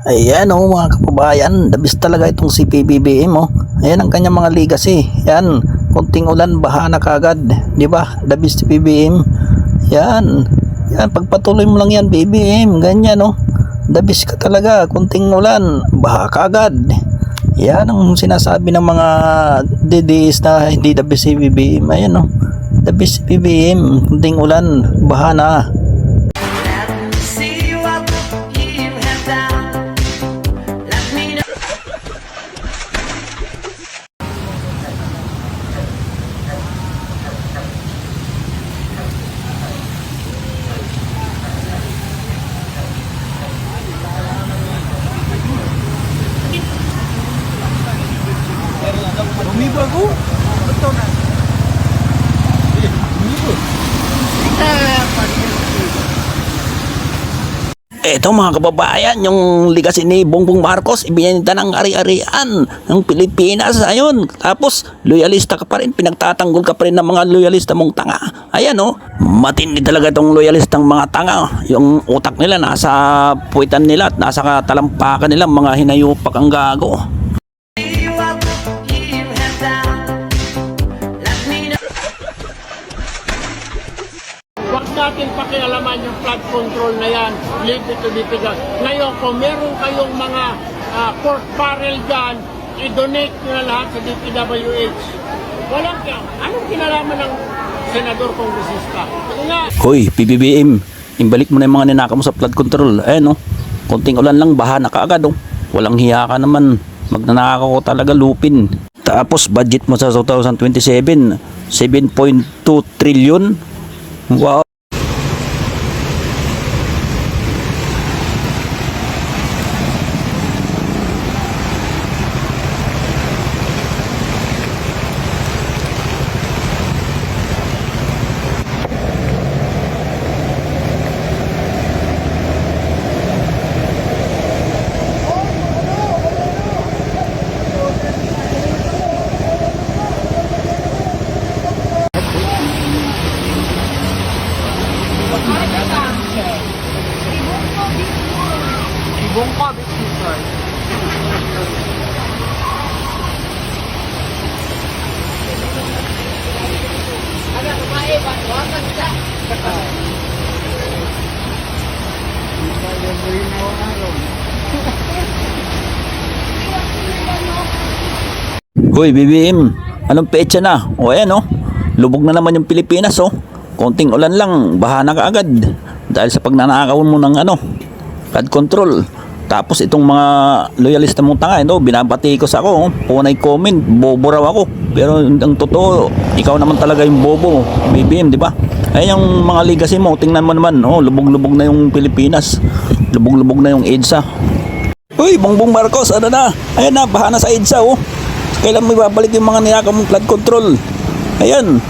Ayan oh mga kababayan, the best talaga itong si PBBM oh. Ayan ang kanyang mga legacy. Yan, konting ulan baha na kagad, 'di ba? The best si PBBM. Yan. Yan, pagpatuloy mo lang yan BBM, ganyan oh. The best ka talaga, konting ulan baha kagad. Yan ang sinasabi ng mga DDS na hindi the best si PBBM. Ayan oh. The best si PBBM, konting ulan baha na. Umibo ako? Betul na. Umibo. Eto mga kababayan, yung legacy ni Bongbong Marcos, ibinenta ng ari-arian ng Pilipinas. Ayun, tapos loyalista ka pa rin, pinagtatanggol ka pa rin ng mga loyalista mong tanga. Ayan oh, matindi talaga itong loyalistang mga tanga. Yung utak nila nasa puwitan nila at nasa talampakan nila, mga hinayupak ang gago. Huwag natin pakialaman yung flood control na yan. Leave it to DPWH. Ngayon, kung meron kayong mga pork barrel dyan, i-donate nyo na lahat sa DPWH. Walang anong kinalaman ng senador kongresista? Hoy, PBBM, imbalik mo na yung mga ninaka mo sa flood control. Ayan oh, konting ulan lang, baha na kaagad oh. Walang hiya ka naman, magnanaka ko talaga lupin. Tapos budget mo sa 2027, 7.2 trillion. Wow. Ibong pa, bitch. Hoy, BBM, anong petsa na? O ayan oh, lubog na naman yung Pilipinas oh. Konting ulan lang, baha na kaagad. Dahil sa pagnanakaw mo ng flood control. Tapos itong mga loyalista mong tanga, binabati ko sa ako, punay comment, bobo raw ako. Pero ang totoo, ikaw naman talaga yung bobo, BBM, di ba? Ay yung mga legacy mo, tingnan mo naman, lubog-lubog na yung Pilipinas. Lubog-lubog na yung EDSA. Uy, Bongbong Marcos, ano na? Ayan na, baha na sa EDSA oh. Kailan mo ibabalik yung mga nilaka mong flood control? Ayan,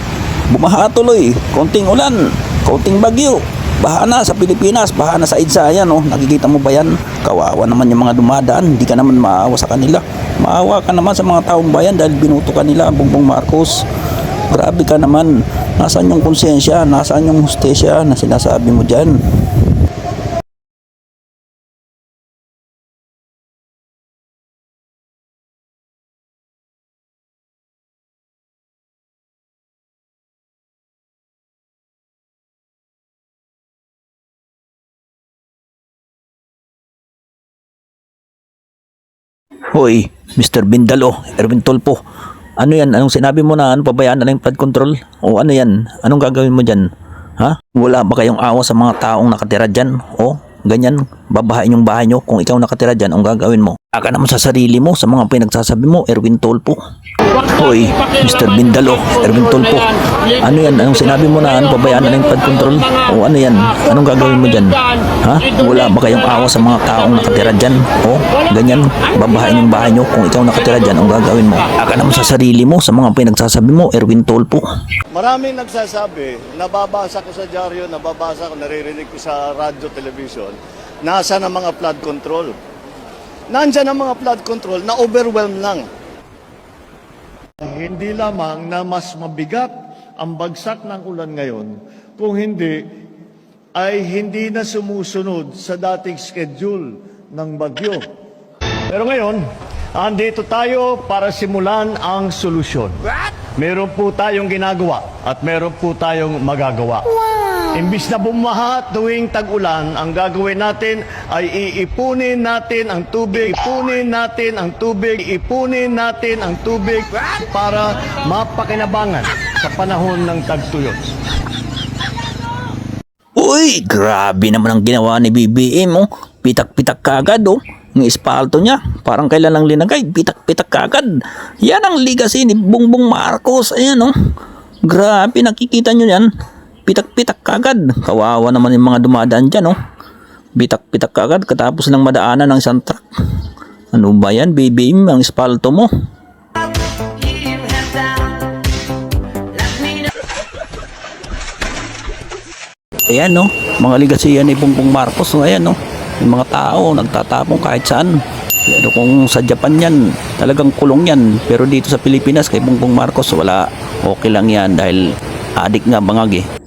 bumaha tuloy, konting ulan, konting bagyo. Baha na sa Pilipinas, baha na sa EDSA. Ayan oh, nakikita mo ba yan? Kawawa naman yung mga dumadaan, hindi ka naman maawa sa kanila. Maawa ka naman sa mga taong bayan dahil binuto ka nila, Bongbong Marcos. Grabe ka naman. Nasaan yung konsensya? Nasaan yung hustesya na sinasabi mo dyan? Hoy, Mr. Bindalo, Erwin Tulpo. Ano yan? Anong sinabi mo na pabayaan na lang yung flood control? O ano yan? Anong gagawin mo dyan? Ha? Wala ba kayong awa sa mga taong nakatira dyan? O ganyan, babahain yung bahay nyo. Kung ikaw nakatira dyan, ang gagawin mo? Aka naman sa sarili mo, sa mga pinagsasabi mo, Erwin Tulpo. Hoy, Mr. Bindalo, Erwin Tulpo. Ano yan? Anong sinabi mo na pabayaan na lang yung flood control? O ano yan? Anong gagawin mo dyan? Ha? Wala ba kayong awa sa mga taong nakatira dyan? O ganyan, babahain yung bahay nyo. Kung ikaw nakatira dyan, ang gagawin mo? Aka naman sa sarili mo, sa mga pinagsasabi mo, Erwin Tulpo. Maraming nagsasabi, nababasa ko sa dyaryo, nababasa ko, naririnig ko sa radyo, television, nasa ng mga flood control. Nandyan ang mga flood control na overwhelmed lang. Hindi lamang na mas mabigat ang bagsak ng ulan ngayon, kung hindi ay hindi na sumusunod sa dating schedule ng bagyo. Pero ngayon, andito tayo para simulan ang solusyon. Meron po tayong ginagawa at meron po tayong magagawa. Imbis na bumaha tuwing tag-ulan, ang gagawin natin ay iipunin natin ang tubig, ipunin natin ang tubig, ipunin natin ang tubig para mapakinabangan sa panahon ng tagtuyot. Uy, grabe naman ang ginawa ni BBM, oh. Pitak-pitak kagad, oh. Yung espalto niya, parang kailan lang linagay, pitak-pitak kagad. Yan ang legacy ni Bongbong Marcos. Ayan, oh. Grabe, nakikita nyo yan. Pitak-pitak kagad. Kawawa naman yung mga dumadaan dyan, oh. Pitak-pitak kagad katapos lang madaanan ng isang truck. Ano ba yan, BBM, ang espalto mo? Ayan, no, mga ligasiyan ni Bongbong Marcos, no, ayan, no, yung mga tao nagtatapong kahit saan. Pero kung sa Japan yan, talagang kulong yan. Pero dito sa Pilipinas, kay Bongbong Marcos, wala, okay lang yan dahil adik nga bangag eh.